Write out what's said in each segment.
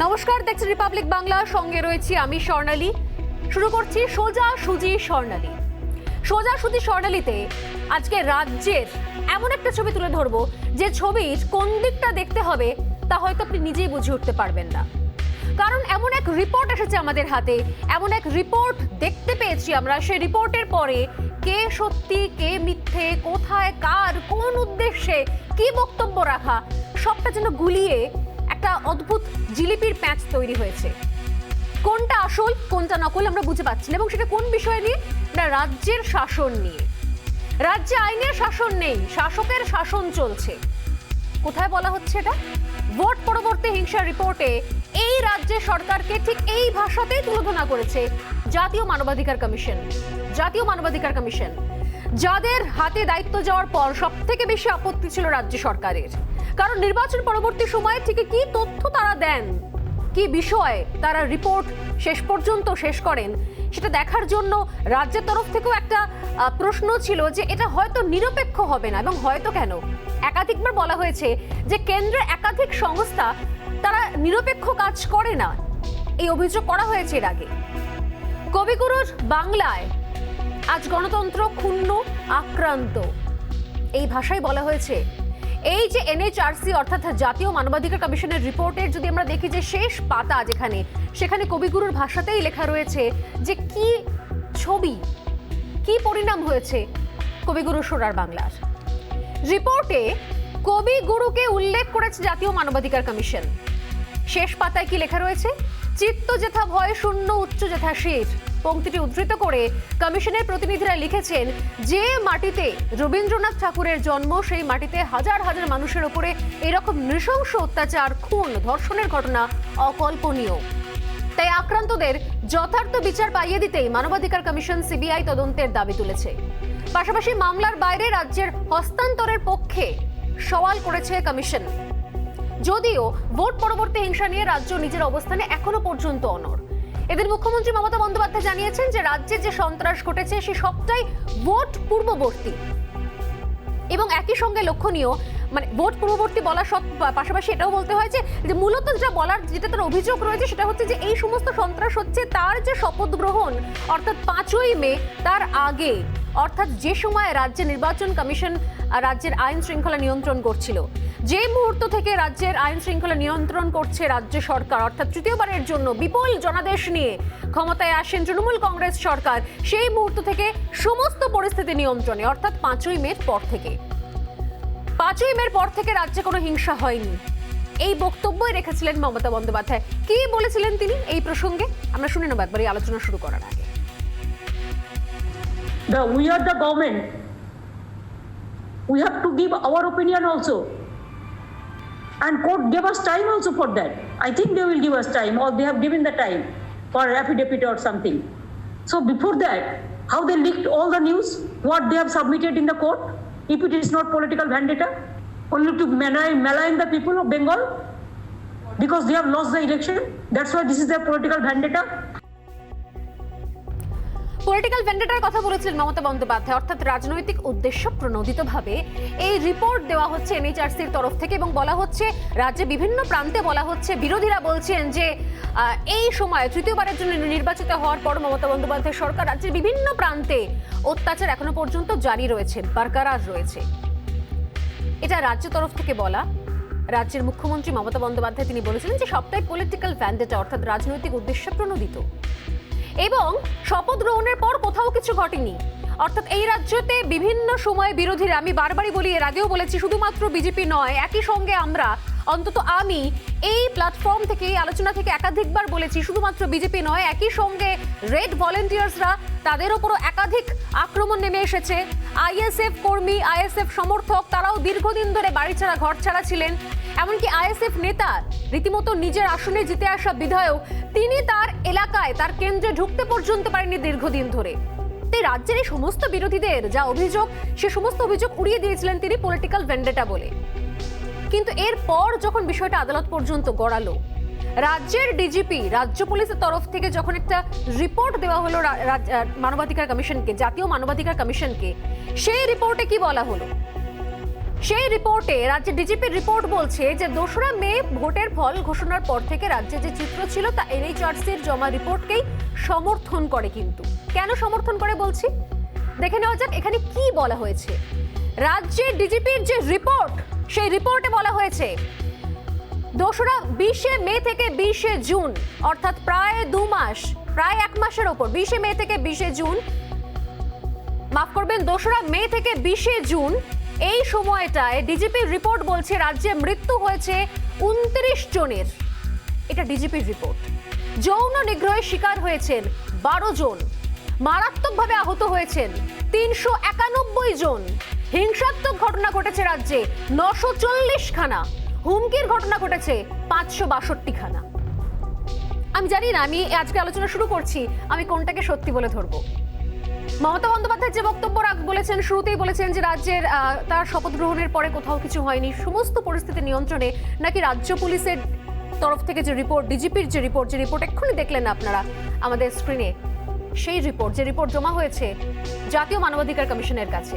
নমস্কার, দেখছেন রিপাবলিক বাংলা, সঙ্গে রয়েছি আমি স্বর্ণালী। শুরু করছি সোজাসুজি স্বর্ণালী। সোজাসুজি স্বর্ণালীতে আজকে রাজ্যের এমন একটা ছবি তুলে ধরবো যে ছবির কোন দিকটা দেখতে হবে তা হয়তো আপনি নিজেই বুঝে উঠতে পারবেন না। কারণ এমন এক রিপোর্ট এসেছে আমাদের হাতে, এমন এক রিপোর্ট দেখতে পেয়েছি আমরা। সেই রিপোর্টের পরে কে সত্যি কে মিথ্যে, কোথায় কার কোন উদ্দেশ্যে কি বক্তব্য রাখা, সবটা যেন গুলিয়ে একটা অদ্ভুত জিলিপির প্যাচ তৈরি হয়েছে। কোনটা আসল কোনটা নকল আমরা বুঝে পাচ্ছি না। এবং সেটা কোন বিষয় নিয়ে? না, রাজ্যের শাসন নিয়ে। রাজ্যে আইনের শাসন নেই, শাসকের শাসন চলছে। কোথায় বলা হচ্ছে এটা? ভোট পরবর্তী হিংসার রিপোর্টে এই রাজ্যের সরকারকে ঠিক এই ভাষাতেই তুলনা করেছে জাতীয় মানবাধিকার কমিশন। জাতীয় মানবাধিকার কমিশন যাদের হাতে দায়িত্ব যাওয়ার পর সব থেকে বেশি আপত্তি ছিল রাজ্য সরকারের। কারণ নির্বাচন পরবর্তী সময়ে ঠিক কি তথ্য তারা দেন, কি বিষয়ে তারা রিপোর্ট শেষ পর্যন্ত শেষ করেন, সেটা দেখার জন্য রাজ্যের তরফ থেকেও একটা প্রশ্ন ছিল যে এটা হয়তো নিরপেক্ষ হবে না। এবং হয়তো কেন, একাধিকবার বলা হয়েছে যে কেন্দ্রের একাধিক সংস্থা তারা নিরপেক্ষ কাজ করে না, এই অভিযোগ করা হয়েছে এর আগে। কবিগুরুর বাংলায় আজ গণতন্ত্র ক্ষুণ্ণ আক্রান্ত, এই ভাষায় বলা হয়েছে। এই যে এনএইচআরসি অর্থাৎ জাতীয় মানবাধিকার কমিশনের রিপোর্টের যদি আমরা দেখি যে শেষ পাতা যেখানে, সেখানে কবিগুরুর ভাষাতেই লেখা রয়েছে যে কি ছবি, কি পরিণাম হয়েছে কবিগুরু সোনার বাংলার। রিপোর্টে কবিগুরুকে উল্লেখ করেছে জাতীয় মানবাধিকার কমিশন। শেষ পাতায় কি লেখা রয়েছে? চিত্ত যেথা ভয় শূন্য উচ্চ যেথা শির। পংক্তিটি উদ্ধৃত করে কমিশনের প্রতিনিধিরা লিখেছেন, যে মাটিতে রবীন্দ্রনাথ ঠাকুরের জন্ম, সেই মাটিতে হাজার হাজার মানুষের উপরে এরকম নৃশংস অত্যাচার, খুন, ধর্ষণের ঘটনা অকল্পনীয়। তাই আক্রান্তদের যথার্থ বিচার পাইয়ে দিতেই মানবাধিকার কমিশন সিবিআই তদন্তের দাবি তুলেছে। পাশাপাশি মামলার বাইরে রাজ্যের হস্তান্তরের পক্ষে সওয়াল করেছে কমিশন। যদিও ভোট পরবর্তী হিংসা নিয়ে রাজ্য নিজের অবস্থানে এখনো পর্যন্ত অনড়। এদিন মুখ্যমন্ত্রী মমতা বন্দ্যোপাধ্যায় জানিয়েছেন যে রাজ্যে যে সন্ত্রাস ঘটেছে সে সবটাই ভোট পূর্ববর্তী। এবং একই সঙ্গে লক্ষণীয়, মানে ভোট পূর্ববর্তী বলার পাশাপাশি এটাও বলতে হয় যে মূলত যেটা তার অভিযোগ রয়েছে সেটা হচ্ছে যে এই সমস্ত সন্ত্রাস হচ্ছে তার যে শপথ গ্রহণ অর্থাৎ 5ই মে তার আগে, অর্থাৎ যে সময় রাজ্যের নির্বাচন কমিশন রাজ্যের আইন শৃঙ্খলা নিয়ন্ত্রণ করছিল। যে মুহূর্ত থেকে রাজ্যের আইন শৃঙ্খলা নিয়ন্ত্রণ করছে রাজ্য সরকার, অর্থাৎ তৃতীয়বারের জন্য বিপুল জনাদেশ নিয়ে ক্ষমতায় আসেন তৃণমূল কংগ্রেস সরকার, সেই মুহূর্ত থেকে সমস্ত পরিস্থিতি নিয়ন্ত্রণে, অর্থাৎ 5ই মের পর থেকে। 5ই মের পর থেকে রাজ্যে কোনো হিংসা হয়নি, এই বক্তব্যই রেখেছিলেন মমতা বন্দ্যোপাধ্যায়। কি বলেছিলেন তিনি এই প্রসঙ্গে আমরা শুনে নেব একবার এই আলোচনা শুরু করার আগে। We are the government. We have to give our opinion also. And court gave us time also for that. I think they will give us time, or they have given the time for affidavit or something. So before that, how they leaked all the news, what they have submitted in the court, if it is not political vendetta, only to malign the people of Bengal because they have lost the election. That's why this is their political vendetta. Political ভেন্ডেটার কথা বলেছিলেন মমতা বন্দ্যোপাধ্যায়, অর্থাৎ রাজনৈতিক উদ্দেশ্য প্রণোদিতভাবে এই report দেওয়া হচ্ছে এনএইচআরসির তরফ থেকে। এবং বলা হচ্ছে রাজ্যে বিভিন্ন প্রান্তে বলা হচ্ছে, বিরোধীরা বলছেন যে এই সময় তৃতীয়বারের জন্য নির্বাচিত হওয়ার পর মমতা বন্দ্যোপাধ্যায় সরকার রাজ্যের বিভিন্ন প্রান্তে অত্যাচার এখনো পর্যন্ত জারি রয়েছে, বরকরার রয়েছে। এটা রাজ্য তরফ থেকে বলা। রাজ্যের মুখ্যমন্ত্রী মমতা বন্দ্যোপাধ্যায় তিনি বলেছিলেন যে সবটাই পলিটিক্যাল ভ্যান্ডেটা, অর্থাৎ রাজনৈতিক উদ্দেশ্য প্রণোদিত। এবং শপথ গ্রহণের পর কোথাও কিছু ঘটেনি, অর্থাৎ এই রাজ্যতে বিভিন্ন সময়ে বিরোধীরা, আমি বারবারই বলি, এর আগেও বলেছি, শুধুমাত্র বিজেপি নয়, একই সঙ্গে আমরা, অন্তত আমি এই প্ল্যাটফর্ম থেকে, এই আলোচনা থেকে একাধিকবার বলেছি, শুধুমাত্র বিজেপি নয়, একই সঙ্গে রেড ভলেন্টিয়ার্সরা, তাদের ওপরও একাধিক আক্রমণ নেমে এসেছে। আইএসএফ কর্মী, আইএসএফ সমর্থক, তারাও দীর্ঘদিন ধরে বাড়ি ছাড়া ঘর ছাড়া ছিলেন। এমনকি আইএসএফ নেতা, রীতিমতো নিজের আসনে জিতে আসা বিধায়ক, তিনি তার এলাকায়, তার কেন্দ্রে ঢুকতে পর্যন্ত পারেননি দীর্ঘদিন ধরে। তাই রাজ্যের এই সমস্ত বিরোধীদের যা অভিযোগ, সে সমস্ত অভিযোগ উড়িয়ে দিয়েছিলেন তিনি পলিটিক্যাল ভেন্ডেটা বলে। কিন্তু এরপর যখন বিষয়টা আদালত পর্যন্ত গড়ালো, রাজ্যের ডিজিপি, রাজ্য পুলিশের তরফ থেকে যখন একটা রিপোর্ট দেওয়া হলো মানবাধিকার কমিশনকে, জাতীয় মানবাধিকার কমিশনকে, সেই রিপোর্টে কি বলা হলো? সেই রিপোর্টে রাজ্যের ডিজিপির রিপোর্ট বলছে যে 2রা মে ভোটের ফল ঘোষণার পর থেকে রাজ্যে যে চিত্র ছিল তা এনএইচআরসির জমা রিপোর্টকেই সমর্থন করে। কিন্তু কেন সমর্থন করে বলছি, দেখে নেওয়া যাক এখানে কি বলা হয়েছে। রাজ্যের ডিজিপির যে রিপোর্ট, সেই রিপোর্টে বলা হয়েছে 20 মে থেকে 20 জুন, অর্থাৎ প্রায় 2 মাস, প্রায় 1 মাসের ওপর, 20 মে থেকে 20 জুন, মাফ করবেন 2রা মে থেকে 20 জুন, এই সময়টায় ডিজিপির রিপোর্ট বলছে রাজ্যে মৃত্যু হয়েছে 29 জনের। এটা ডিজিপির রিপোর্ট। যৌন নিগ্রহের শিকার হয়েছেন 12 জন, মারাত্মকভাবে আহত হয়েছেন 391 জন, হিংসাত্মক ঘটনা ঘটেছে রাজ্যে 940 খানা, হুমকির ঘটনা ঘটেছে 562 খানা। আমি জানি না, আমি আজকে আলোচনা শুরু করছি, আমি কোনটাকে সত্যি বলে ধরবো। মমতা বন্দ্যোপাধ্যায় যে বক্তব্য বলেছেন, শুরুতেই বলেছেন যে রাজ্যের তার শপথ গ্রহণের পরে কোথাও কিছু হয়নি, সমস্ত পরিস্থিতি নিয়ন্ত্রণে নাকি রাজ্য পুলিশের তরফ থেকে যে রিপোর্ট, ডিজিপির যে রিপোর্ট এক্ষুনি দেখলেন আপনারা আমাদের স্ক্রিনে, সেই রিপোর্ট, যে রিপোর্ট জমা হয়েছে জাতীয় মানবাধিকার কমিশনের কাছে।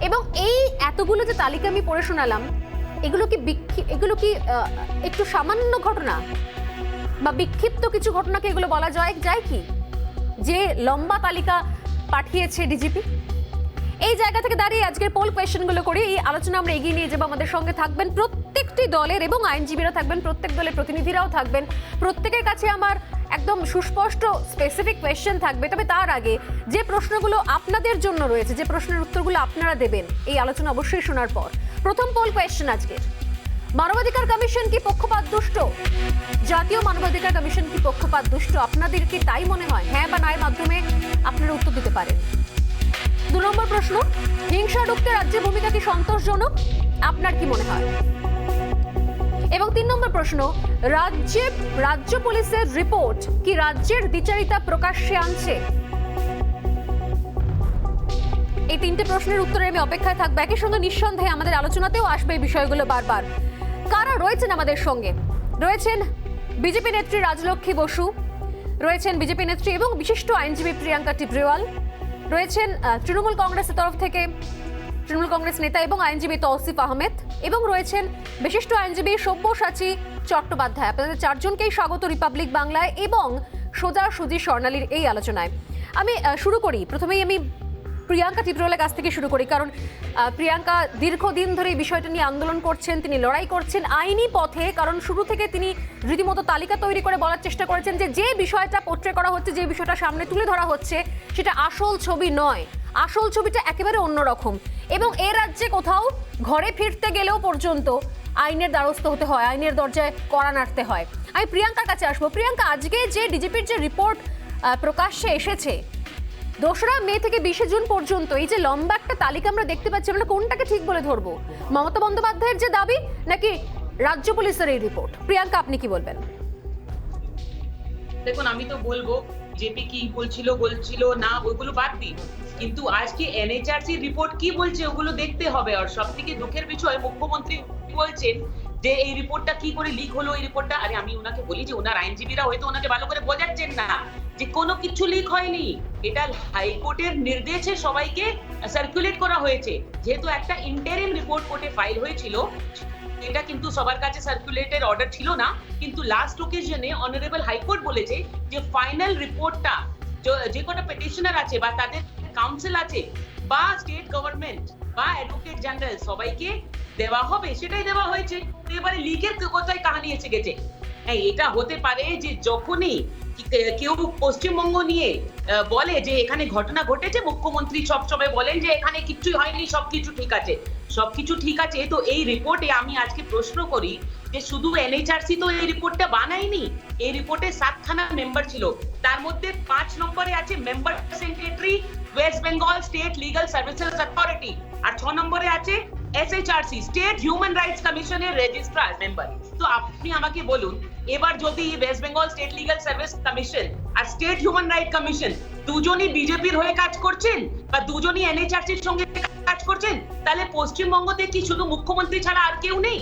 এবং এই এতগুলো যে তালিকা আমি পড়ে শোনালাম, এগুলো কি একটু সামান্য ঘটনা বা বিক্ষিপ্ত কিছু ঘটনাকে এগুলো বলা যায় কি, যে লম্বা তালিকা পাঠিয়েছে ডিজিপি? এই জায়গা থেকে দাঁড়িয়ে আজকের পোল কোয়েশ্চেনগুলো করে এই আলোচনা আমরা এগিয়ে নিয়ে যাবো। আমাদের সঙ্গে থাকবেন প্রত্যেকটি দলের এবং আইনজীবীরা থাকবেন, প্রত্যেক দলের প্রতিনিধিরাও থাকবেন। প্রত্যেকের কাছে আমার একদম সুস্পষ্ট স্পেসিফিক কোয়েশ্চেন থাকবে। তবে তার আগে যে প্রশ্নগুলো আপনাদের জন্য রয়েছে, যে প্রশ্নের উত্তরগুলো আপনারা দেবেন এই আলোচনা অবশ্যই শোনার পর, প্রথম পোল কোয়েশ্চেন আজকের, মানবাধিকার কমিশন কি পক্ষপাত দুষ্ট? জাতীয় মানবাধিকার কমিশন কি পক্ষপাত দুষ্ট? আপনাদের কি তাই মনে হয়? হ্যাঁ বা নার মাধ্যমে আপনারা উত্তর দিতে পারেন। 2 নম্বর প্রশ্ন, হিংসা রুখতে রাজ্যের ভূমিকা কি সন্তোষজনক? আপনার কি মনে হয়? এবং 3 নম্বর প্রশ্ন, রাজ্য পুলিশের রিপোর্ট কি রাজ্যের দ্বিচারিতা প্রকাশ্যে আনছে? এই 3টে প্রশ্নের উত্তরে আমি অপেক্ষায় থাকবো। একই সঙ্গে নিঃসন্দেহে আমাদের আলোচনাতেও আসবে এই বিষয়গুলো বারবার। কারা রয়েছেন আমাদের সঙ্গে? রয়েছেন বিজেপি নেত্রী রাজলক্ষ্মী বসু, রয়েছেন বিজেপি নেত্রী এবং বিশিষ্ট আইনজীবী প্রিয়াঙ্কা টিব্রেওয়াল, রয়েছেন তৃণমূল কংগ্রেসের তরফ থেকে তৃণমূল কংগ্রেস নেতা এবং আইনজীবী তৌসিফ আহমেদ, এবং রয়েছেন বিশিষ্ট আইনজীবী সব্যসাচী চট্টোপাধ্যায়। আপনাদের 4 জনকেই স্বাগত রিপাবলিক বাংলায় এবং সোজাসুজি স্বর্ণালীর এই আলোচনায়। আমি শুরু করি, প্রথমেই আমি প্রিয়াঙ্কা টিব্রেওয়ালের কাছ থেকে শুরু করি, কারণ প্রিয়াঙ্কা দীর্ঘদিন ধরে এই বিষয়টা নিয়ে আন্দোলন করছেন, তিনি লড়াই করছেন আইনি পথে। কারণ শুরু থেকে তিনি রীতিমতো তালিকা তৈরি করে বলার চেষ্টা করেছেন যে বিষয়টা পোট্রে করা হচ্ছে, যে বিষয়টা সামনে তুলে ধরা হচ্ছে, সেটা আসল ছবি নয়, আসল ছবিটা একেবারে অন্যরকম। এবং এ রাজ্যে কোথাও ঘরে ফিরতে গেলেও পর্যন্ত আইনের দ্বারস্থ হতে হয়, আইনের দরজায় কড়া নাড়তে হয়। আমি প্রিয়াঙ্কার কাছে আসবো। প্রিয়াঙ্কা, আজকে যে ডিজিপির যে রিপোর্ট প্রকাশ্যে এসেছে 2রা মে থেকে 20 জুন পর্যন্ত, এই যে লম্বা একটা তালিকা আমরা দেখতে পাচ্ছি, আমরা কোনটাকে ঠিক বলে ধরবো? মমতা বন্দ্যোপাধ্যায়ের যে দাবি নাকি রাজ্য পুলিশের এই রিপোর্ট? প্রিয়াঙ্কা, আপনি কি বলবেন? দেখুন, আমি তো বলবো জেপি কি বলছিল না, ওইগুলো বাদ দিই, কিন্তু আজকে এনএইচআরসি রিপোর্ট কি বলছে ওগুলো দেখতে হবে। আর সব থেকে দুঃখের বিষয়, মুখ্যমন্ত্রী বলছেন যে এই রিপোর্টটা কি করে লিক হলো, এই রিপোর্টটা। আরে আমি ওনাকে বলি যে ওনার আইনজীবীরা হয়তো ওনাকে ভালো করে বোঝাচ্ছেন না যে কোনো কিছু লিক হয়নি, এটা হাইকোর্টের নির্দেশে সবাইকে সার্কুলেট করা হয়েছে। যেহেতু একটা ইন্টারিম রিপোর্ট কোর্টে ফাইল হয়েছিল, এটা কিন্তু সবার কাছে সার্কুলেটের অর্ডার ছিল না, কিন্তু লাস্ট ওকেশনে অনারেবল হাইকোর্ট বলেছে যে ফাইনাল রিপোর্টটা যে কোনো পিটিশনার আছে বা তাদের কাউন্সিল আছে বা স্টেট গভর্নমেন্ট বা অ্যাডভোকেট জেনারেল সবাইকে দেওয়া হবে, সেটাই দেওয়া হয়েছে। তো এবারে লিকের কোথায় কাহিনী এসে গেছে? হ্যাঁ, এটা হতে পারে যে যখনই কেউ পশ্চিমবঙ্গ নিয়ে বলে যে এখানে ঘটনা ঘটেছে, মুখ্যমন্ত্রী সবসময় বলেন যে এখানে কিছুই হয়নি, সবকিছু ঠিক আছে, সবকিছু ঠিক আছে। তো এই রিপোর্টে আমি আজকে প্রশ্ন করি যে শুধু এনএইচআরসি তো এই রিপোর্টটা বানায়নি, এই রিপোর্টে 7খানা মেম্বার ছিল, তার মধ্যে 5 নম্বরে আছে member secretary West Bengal state legal services authority, আর 6 নম্বরে আছে এসএইচআরসি স্টেট হিউম্যান রাইটস কমিশনের রেজিস্ট্রার মেম্বার। তো আপনি আমাকে বলুন, এবার যদি West Bengal state legal service commission আর স্টেট হিউম্যান রাইট কমিশন দুজনই বিজেপির হয়ে কাজ করছেন বা দুজনই এনএইচআরসির সঙ্গে কাজ করছেন, তাহলে পশ্চিমবঙ্গতে কি শুধু মুখ্যমন্ত্রী ছাড়া আর কেউ নেই?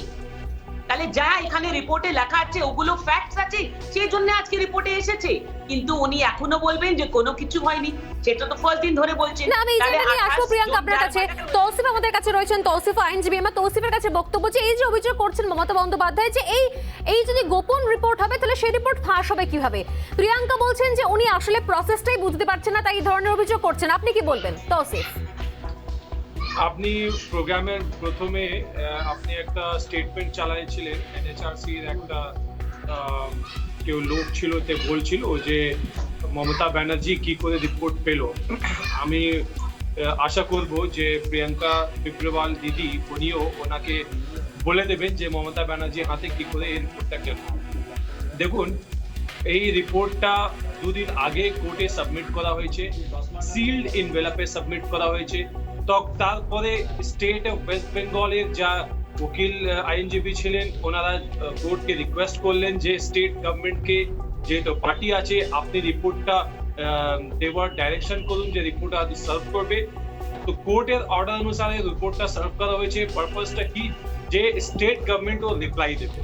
তাহলে যা এখানে রিপোর্টে লেখা আছে ওগুলো ফ্যাক্টস আছে, সেই জন্য আজকে রিপোর্টে এসেছে। কিন্তু উনি এখনো বলবেন যে কোনো কিছু হয়নি, সেটা তো ফার্স্ট দিন ধরে বলছেন। না, আমি এই তাহলে জায়গায় নিয়ে আসবো 28 প্রিয়াঙ্কা জন আপনার যার কাছে। মানে- তৌসিফ আমাদের কাছে রয়েছেন, তৌসিফ আইনজীবী। আমার তৌসিফের কাছে বক্তব্য যে এই যে অভিযোগ করছেন মমতা বন্দ্যোপাধ্যায় যে এই যদি গোপন রিপোর্ট হবে তাহলে সেই রিপোর্ট ফাঁস হবে কিভাবে? প্রিয়াঙ্কা বলছেন যে উনি আসলে প্রসেসটাই বুঝতে পারছেন না, তাই এই ধরনের অভিযোগ করছেন। আপনি কি বলবেন তৌসিফ? আপনি প্রোগ্রামের প্রথমে আপনি একটা স্টেটমেন্ট চালাইছিলেন, এনএচআরসির একটা কেউ লোক ছিল, তে বলছিল যে মমতা ব্যানার্জি কি করে রিপোর্ট পেল। আমি আশা করব যে প্রিয়াঙ্কা বিপ্রবাল দিদি উনিও ওনাকে বলে দেবেন যে মমতা ব্যানার্জির হাতে কি করে এই রিপোর্টটা গেল। দেখুন, এই রিপোর্টটা দুদিন আগে কোর্টে সাবমিট করা হয়েছে, সিল্ড ইনভেলপে সাবমিট করা হয়েছে। তো তারপরে স্টেট অফ ওয়েস্ট বেঙ্গলের যা উকিল আইনজীবী ছিলেন ওনারা কোর্টকে রিকোয়েস্ট করলেন যে স্টেট গভর্নমেন্টকে, যেহেতু পার্টি আছে, আপনি রিপোর্টটা দেওয়ার ডাইরেকশন করুন যে রিপোর্টটা আজ সার্ভ করবে। তো কোর্টের অর্ডার অনুসারে রিপোর্টটা সার্ভ করা হয়েছে। পারপাসটা কি, যে স্টেট গভর্নমেন্ট ও রিপ্লাই দেবে,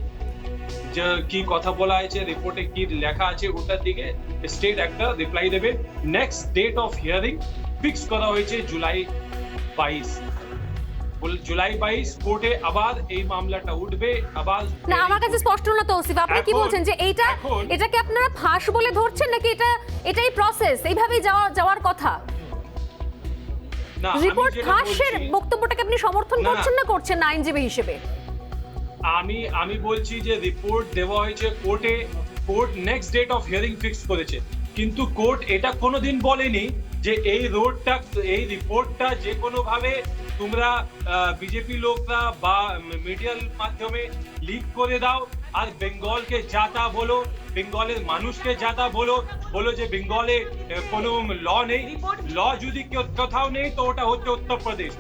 যে কি কথা বলা আছে রিপোর্টে কি লেখা আছে ওটার দিকে স্টেট একটা রিপ্লাই দেবে। Next date of hearing fix করা হয়েছে জুলাই 22। জুলাই 22 কোর্টে আবার এই মামলাটা উঠবে। আবার না, আমার কাছে স্পষ্ট না তৌসিফ, আপনি কি বলছেন যে এটাকে আপনারা ফাঁস বলে ধরছেন নাকি এটাই প্রসেস, এইভাবেই যাওয়ার কথা? না, রিপোর্ট ফাঁসের বক্তব্যটাকে আপনি সমর্থন করছেন না করছেন না আইনজীবী হিসেবে? আমি বলছি যে রিপোর্ট দেওয়া হয়েছে কোর্টে, court next date of hearing fix করেছে, কিন্তু কোর্ট এটা কোনোদিন বলেনি যে এই রিপোর্টটা যে কোনো ভাবে তোমরা বিজেপি লোকরা বা মিডিয়ার মাধ্যমে লিক করে দাও আর বেঙ্গলকে যাতা বলো, বেঙ্গলের মানুষকে যাতা বলো যে বেঙ্গলে কোনো ল নেই। ল যদি কোথাও নেই তো ওটা হচ্ছে উত্তরপ্রদেশ।